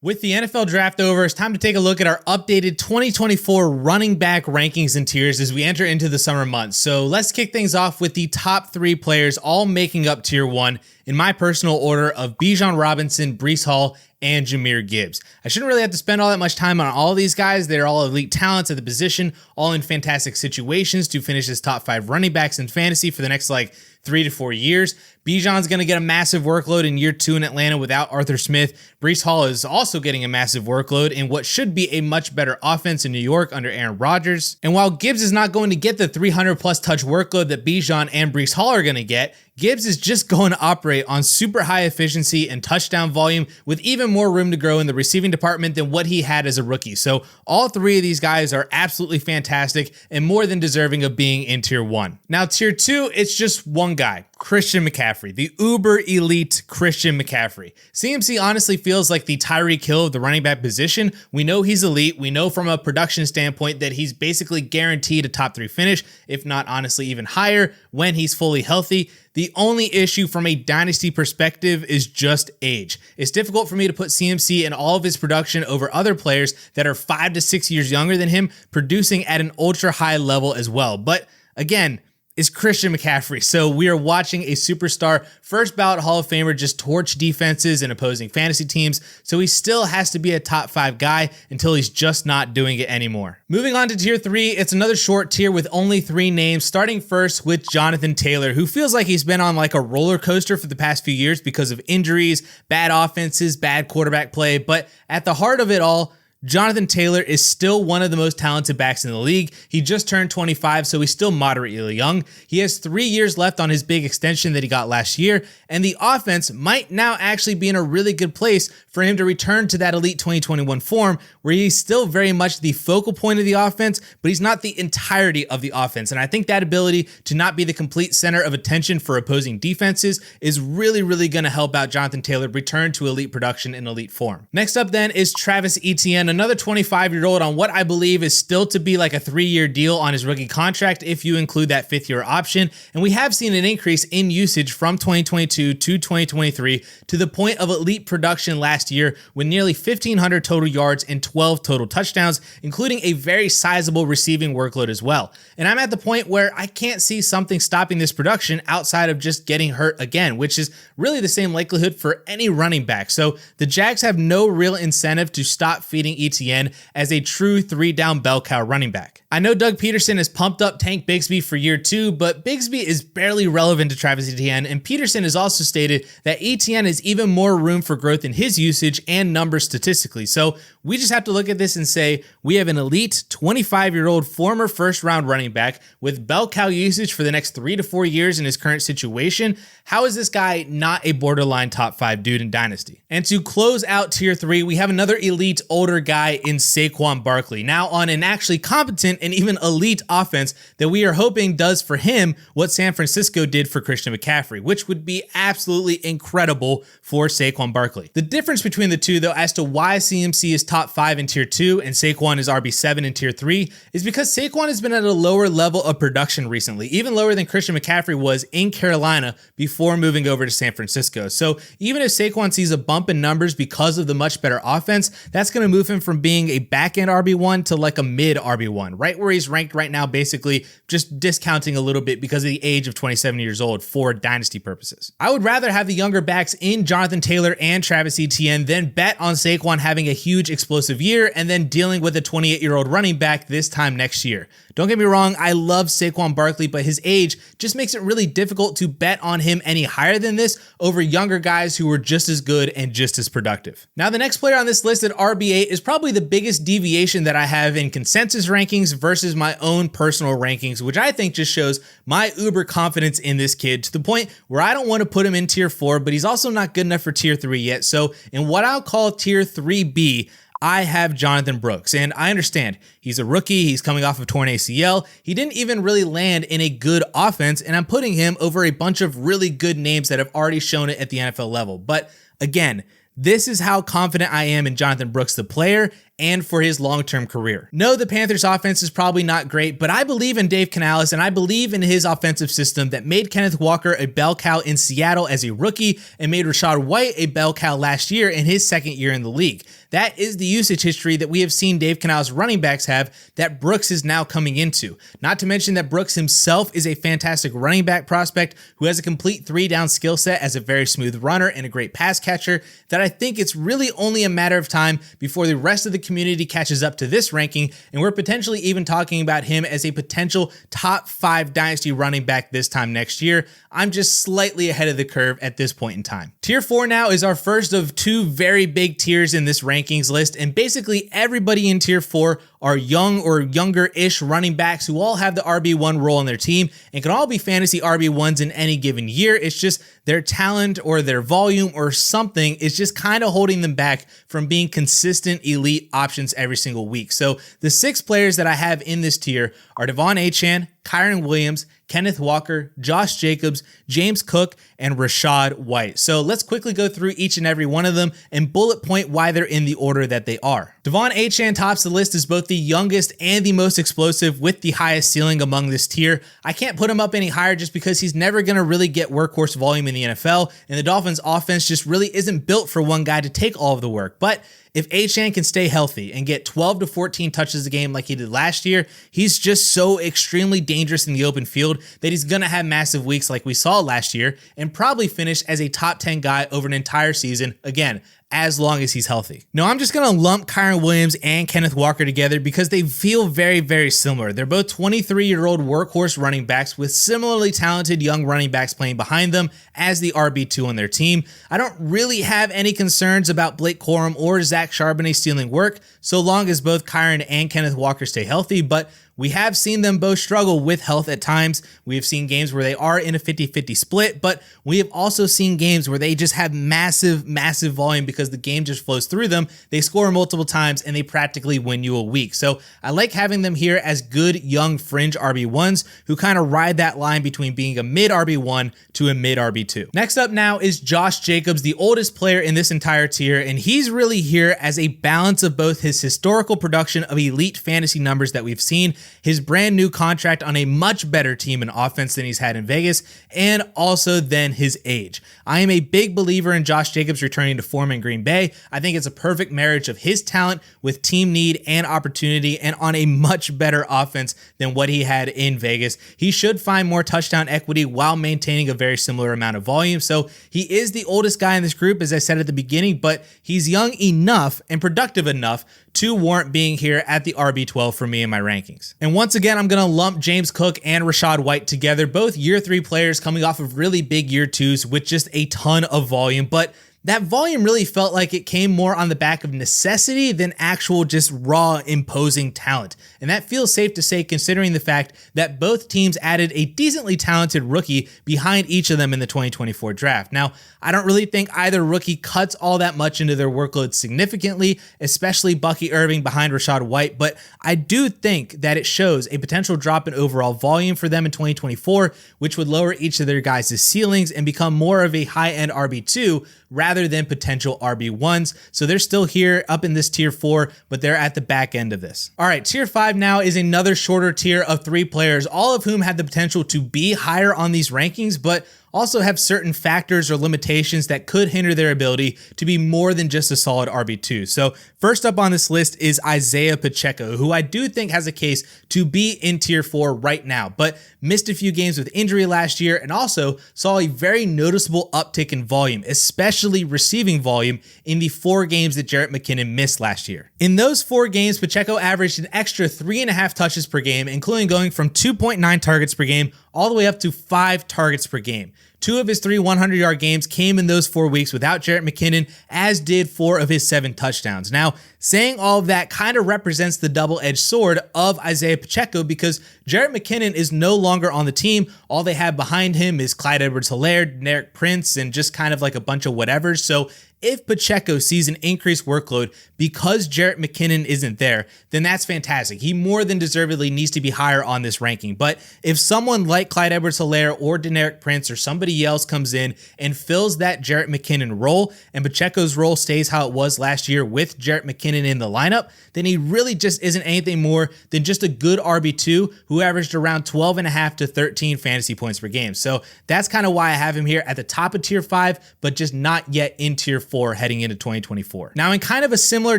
With the NFL draft over, it's time to take a look at our updated 2024 running back rankings and tiers as we enter into the summer months. So let's kick things off with the top 3 players all making up tier 1 in my personal order of Bijan Robinson, Breece Hall, and Jahmyr Gibbs. I shouldn't really have to spend all that much time on all of these guys. They're all elite talents at the position, all in fantastic situations to finish as top 5 running backs in fantasy for the next 3 to 4 years. Bijan's going to get a massive workload in year 2 in Atlanta without Arthur Smith. Breece Hall is also getting a massive workload in what should be a much better offense in New York under Aaron Rodgers. And while Gibbs is not going to get the 300 plus touch workload that Bijan and Breece Hall are going to get, Gibbs is just going to operate on super high efficiency and touchdown volume with even more room to grow in the receiving department than what he had as a rookie. So all 3 of these guys are absolutely fantastic and more than deserving of being in tier 1. Now tier 2, it's just one guy, Christian McCaffrey, the uber elite Christian McCaffrey. CMC honestly feels like the Tyreek Hill of the running back position. We know he's elite. We know from a production standpoint that he's basically guaranteed a top 3 finish, if not honestly even higher when he's fully healthy. The only issue from a dynasty perspective is just age. It's difficult for me to put CMC and all of his production over other players that are 5 to 6 years younger than him, producing at an ultra high level as well. But again, is Christian McCaffrey. So we are watching a superstar, first ballot Hall of Famer just torch defenses and opposing fantasy teams. So he still has to be a top 5 guy until he's just not doing it anymore. Moving on to tier 3, it's another short tier with only 3 names, starting first with Jonathan Taylor, who feels like he's been on a roller coaster for the past few years because of injuries, bad offenses, bad quarterback play. But at the heart of it all, Jonathan Taylor is still one of the most talented backs in the league. He just turned 25, so he's still moderately young. He has 3 years left on his big extension that he got last year, and the offense might now actually be in a really good place for him to return to that elite 2021 form where he's still very much the focal point of the offense, but he's not the entirety of the offense. And I think that ability to not be the complete center of attention for opposing defenses is really, really going to help out Jonathan Taylor return to elite production in elite form. Next up then is Travis Etienne, another 25-year-old on what I believe is still to be a 3-year deal on his rookie contract if you include that 5th-year option. And we have seen an increase in usage from 2022 to 2023 to the point of elite production last year with nearly 1,500 total yards and 12 total touchdowns, including a very sizable receiving workload as well. And I'm at the point where I can't see something stopping this production outside of just getting hurt again, which is really the same likelihood for any running back. So the Jags have no real incentive to stop feeding Etienne as a true 3-down bell cow running back. I know Doug Peterson has pumped up Tank Bigsby for year 2, but Bigsby is barely relevant to Travis Etienne, and Peterson has also stated that Etienne has even more room for growth in his usage and numbers statistically. So we just have to look at this and say we have an elite 25-year-old former first-round running back with bell cow usage for the next 3 to 4 years in his current situation. How is this guy not a borderline top 5 dude in Dynasty? And to close out tier 3, we have another elite older guy in Saquon Barkley, now on an actually competent and even elite offense that we are hoping does for him what San Francisco did for Christian McCaffrey, which would be absolutely incredible for Saquon Barkley. The difference between the two, though, as to why CMC is top 5 in tier 2 and Saquon is RB7 in tier 3 is because Saquon has been at a lower level of production recently, even lower than Christian McCaffrey was in Carolina before moving over to San Francisco. So even if Saquon sees a bump in numbers because of the much better offense, that's going to move him from being a back-end RB1 to a mid RB1, right where he's ranked right now, basically just discounting a little bit because of the age of 27 years old for dynasty purposes. I would rather have the younger backs in Jonathan Taylor and Travis Etienne than bet on Saquon having a huge explosive year and then dealing with a 28-year-old running back this time next year. Don't get me wrong, I love Saquon Barkley, but his age just makes it really difficult to bet on him any higher than this over younger guys who were just as good and just as productive. Now, the next player on this list at RB8 is probably the biggest deviation that I have in consensus rankings versus my own personal rankings, which I think just shows my uber confidence in this kid to the point where I don't want to put him in tier 4, but he's also not good enough for tier 3 yet. So in what I'll call tier 3B, I have Jonathon Brooks, and I understand he's a rookie. He's coming off of torn ACL. He didn't even really land in a good offense, and I'm putting him over a bunch of really good names that have already shown it at the NFL level. But again, this is how confident I am in Jonathon Brooks, the player, and for his long-term career. No, the Panthers offense is probably not great, but I believe in Dave Canales and I believe in his offensive system that made Kenneth Walker a bell cow in Seattle as a rookie and made Rachaad White a bell cow last year in his second year in the league. That is the usage history that we have seen Dave Canales running backs have that Brooks is now coming into. Not to mention that Brooks himself is a fantastic running back prospect who has a complete 3-down skill set as a very smooth runner and a great pass catcher that I think it's really only a matter of time before the rest of the community catches up to this ranking, and we're potentially even talking about him as a potential top 5 Dynasty running back this time next year. I'm just slightly ahead of the curve at this point in time. Tier 4 now is our first of 2 very big tiers in this rankings list, and basically everybody in Tier 4 are young or younger-ish running backs who all have the RB1 role on their team and can all be fantasy RB1s in any given year. It's just their talent or their volume or something is just kind of holding them back from being consistent elite options every single week. So the 6 players that I have in this tier are Achane, Kyren Williams, Kenneth Walker, Josh Jacobs, James Cook, and Rachaad White. So let's quickly go through each and every one of them and bullet point why they're in the order that they are. Achane tops the list as both the youngest and the most explosive with the highest ceiling among this tier. I can't put him up any higher just because he's never going to really get workhorse volume in the NFL, and the Dolphins offense just really isn't built for one guy to take all of the work. But if Achane can stay healthy and get 12 to 14 touches a game like he did last year, he's just so extremely dangerous in the open field that he's going to have massive weeks like we saw last year and probably finish as a top 10 guy over an entire season, again, as long as he's healthy. Now, I'm just going to lump Kyren Williams and Kenneth Walker together because they feel very, very similar. They're both 23-year-old workhorse running backs with similarly talented young running backs playing behind them as the RB2 on their team. I don't really have any concerns about Blake Corum or Zach Charbonnet stealing work so long as both Kyren and Kenneth Walker stay healthy, but we have seen them both struggle with health at times. We have seen games where they are in a 50-50 split, but we have also seen games where they just have massive, massive volume because the game just flows through them. They score multiple times and they practically win you a week. So I like having them here as good young fringe RB1s who kind of ride that line between being a mid RB1 to a mid RB2. Next up now is Josh Jacobs, the oldest player in this entire tier, and he's really here as a balance of both his historical production of elite fantasy numbers that we've seen, his brand new contract on a much better team in offense than he's had in Vegas, and also then his age. I am a big believer in Josh Jacobs returning to form in Green Bay. I think it's a perfect marriage of his talent with team need and opportunity and on a much better offense than what he had in Vegas. He should find more touchdown equity while maintaining a very similar amount of volume. So he is the oldest guy in this group, as I said at the beginning, but he's young enough and productive enough to warrant being here at the RB12 for me in my rankings. And once again, I'm going to lump James Cook and Rachaad White together, both year 3 players coming off of really big year 2s with just a ton of volume, but that volume really felt like it came more on the back of necessity than actual just raw imposing talent. And that feels safe to say considering the fact that both teams added a decently talented rookie behind each of them in the 2024 draft. Now, I don't really think either rookie cuts all that much into their workload significantly, especially Bucky Irving behind Rachaad White, but I do think that it shows a potential drop in overall volume for them in 2024, which would lower each of their guys' ceilings and become more of a high-end RB2 rather than potential RB1s. So they're still here up in this tier 4, but they're at the back end of this. All right, tier 5 now is another shorter tier of 3 players, all of whom had the potential to be higher on these rankings, but also have certain factors or limitations that could hinder their ability to be more than just a solid RB2. So first up on this list is Isiah Pacheco, who I do think has a case to be in tier 4 right now, but missed a few games with injury last year and also saw a very noticeable uptick in volume, especially receiving volume in the 4 games that Jerick McKinnon missed last year. In those 4 games, Pacheco averaged an extra 3.5 touches per game, including going from 2.9 targets per game all the way up to 5 targets per game. 2 of his 3 100-yard games came in those 4 weeks without Jerick McKinnon, as did 4 of his 7 touchdowns. Now, saying all of that kind of represents the double-edged sword of Isiah Pacheco because Jerick McKinnon is no longer on the team. All they have behind him is Clyde Edwards-Helaire, Derek Prince, and just kind of like a bunch of whatevers. So if Pacheco sees an increased workload because Jerick McKinnon isn't there, then that's fantastic. He more than deservedly needs to be higher on this ranking. But if someone like Clyde Edwards-Helaire or Deneric Prince or somebody else comes in and fills that Jerick McKinnon role, and Pacheco's role stays how it was last year with Jerick McKinnon in the lineup, then he really just isn't anything more than just a good RB2 who averaged around 12.5 to 13 fantasy points per game. So that's kind of why I have him here at the top of tier 5, but just not yet in tier 4 heading into 2024. Now, in kind of a similar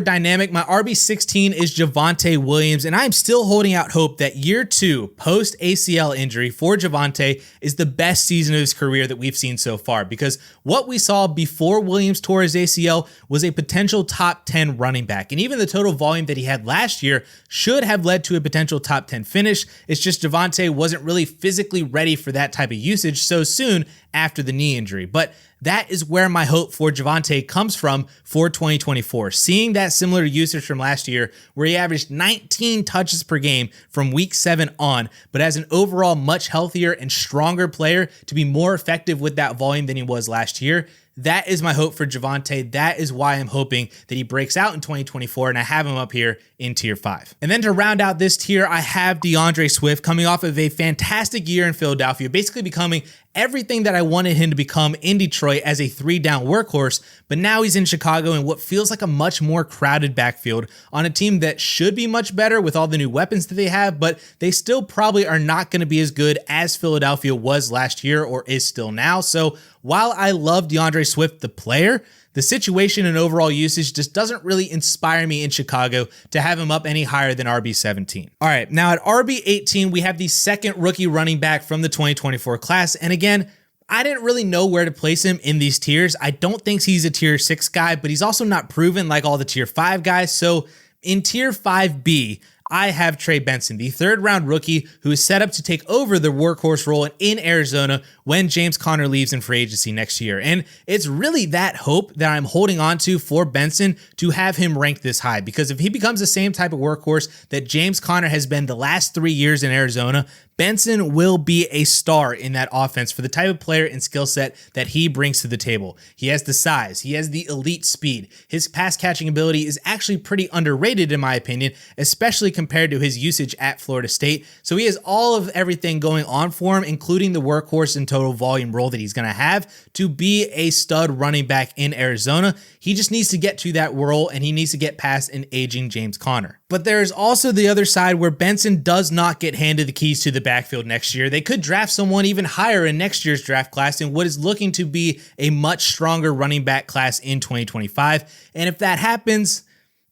dynamic, my RB16 is Javonte Williams, and I'm still holding out hope that year 2 post ACL injury for Javonte is the best season of his career that we've seen so far, because what we saw before Williams tore his ACL was a potential top 10 running back, and even the total volume that he had last year should have led to a potential top 10 finish. It's just Javonte wasn't really physically ready for that type of usage so soon after the knee injury. But that is where my hope for Javonte comes from for 2024. Seeing that similar usage from last year where he averaged 19 touches per game from week 7 on, but as an overall much healthier and stronger player to be more effective with that volume than he was last year. That is my hope for Javonte. That is why I'm hoping that he breaks out in 2024, and I have him up here in tier 5. And then to round out this tier, I have DeAndre Swift coming off of a fantastic year in Philadelphia, basically becoming everything that I wanted him to become in Detroit as a 3-down workhorse, but now he's in Chicago in what feels like a much more crowded backfield on a team that should be much better with all the new weapons that they have, but they still probably are not going to be as good as Philadelphia was last year or is still now. So while I love DeAndre Swift, the player, the situation and overall usage just doesn't really inspire me in Chicago to have him up any higher than RB17. All right, now at RB18, we have the second rookie running back from the 2024 class. And again, I didn't really know where to place him in these tiers. I don't think he's a tier 6 guy, but he's also not proven like all the tier 5 guys. So in tier 5B, I have Trey Benson, the 3rd-round rookie who is set up to take over the workhorse role in Arizona when James Conner leaves in free agency next year. And it's really that hope that I'm holding on to for Benson to have him ranked this high, because if he becomes the same type of workhorse that James Conner has been the last 3 years in Arizona, Benson will be a star in that offense for the type of player and skill set that he brings to the table. He has the size. He has the elite speed. His pass catching ability is actually pretty underrated in my opinion, especially compared to his usage at Florida State. So he has all of everything going on for him, including the workhorse and total volume role that he's going to have to be a stud running back in Arizona. He just needs to get to that role, and he needs to get past an aging James Conner. But there's also the other side where Benson does not get handed the keys to the backfield next year. They could draft someone even higher in next year's draft class in what is looking to be a much stronger running back class in 2025. And if that happens,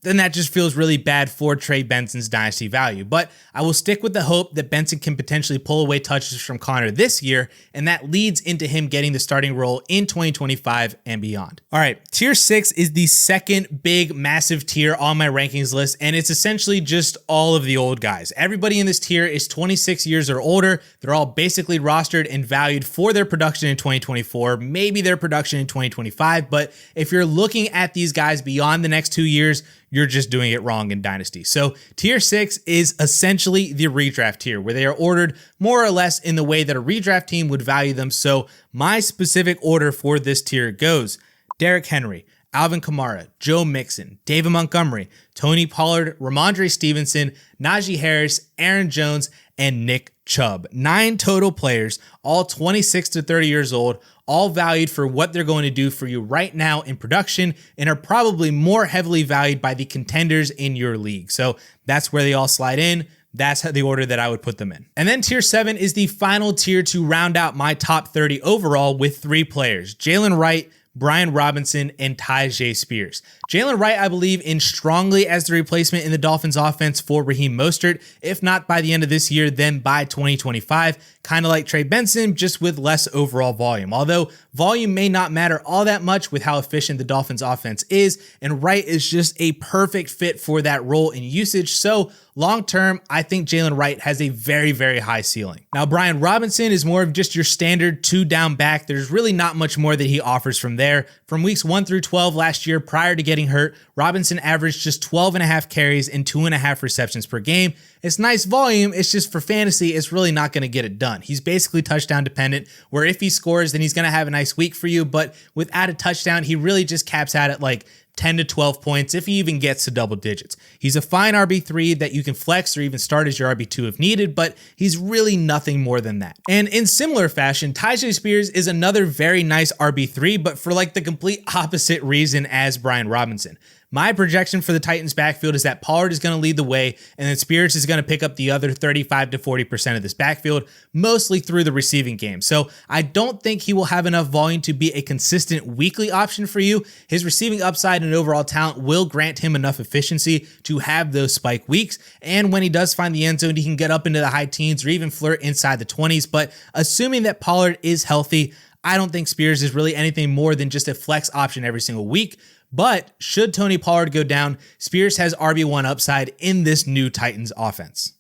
then that just feels really bad for Trey Benson's dynasty value. But I will stick with the hope that Benson can potentially pull away touches from Conner this year, and that leads into him getting the starting role in 2025 and beyond. All right, tier 6 is the second big, massive tier on my rankings list, and it's essentially just all of the old guys. Everybody in this tier is 26 years or older. They're all basically rostered and valued for their production in 2024, maybe their production in 2025, but if you're looking at these guys beyond the next 2 years, you're just doing it wrong in Dynasty. So tier 6 is essentially the redraft tier, where they are ordered more or less in the way that a redraft team would value them. So my specific order for this tier goes Derrick Henry, Alvin Kamara, Joe Mixon, David Montgomery, Tony Pollard, Ramondre Stevenson, Najee Harris, Aaron Jones, and Nick Chubb. 9 total players, all 26 to 30 years old, all valued for what they're going to do for you right now in production, and are probably more heavily valued by the contenders in your league. So that's where they all slide in. That's the order that I would put them in. And then tier 7 is the final tier to round out my top 30 overall with 3 players: Jaylen Wright, Brian Robinson, and Tyjae Spears. Jaylen Wright, I believe in strongly as the replacement in the Dolphins offense for Raheem Mostert. If not by the end of this year, then by 2025. Kind of like Trey Benson, just with less overall volume. Although volume may not matter all that much with how efficient the Dolphins offense is, and Wright is just a perfect fit for that role in usage. So long term, I think Jaylen Wright has a very, very high ceiling. Now, Brian Robinson is more of just your standard 2-down back. There's really not much more that he offers from there. From weeks 1 through 12 last year, prior to getting hurt, Robinson averaged just 12.5 carries and 2.5 receptions per game. It's nice volume, it's just for fantasy, it's really not going to get it done. He's basically touchdown dependent, where if he scores, then he's going to have a nice week for you, but without a touchdown, he really just caps out at like 10 to 12 points if he even gets to double digits. He's a fine RB3 that you can flex or even start as your RB2 if needed, but he's really nothing more than that. And in similar fashion, Tyjae Spears is another very nice RB3, but for like the complete opposite reason as Brian Robinson. My projection for the Titans backfield is that Pollard is going to lead the way, and then Spears is going to pick up the other 35 to 40% of this backfield, mostly through the receiving game. So I don't think he will have enough volume to be a consistent weekly option for you. His receiving upside and overall talent will grant him enough efficiency to have those spike weeks, and when he does find the end zone, he can get up into the high teens or even flirt inside the 20s. But assuming that Pollard is healthy, I don't think Spears is really anything more than just a flex option every single week. But should Tony Pollard go down, Spears has RB1 upside in this new Titans offense.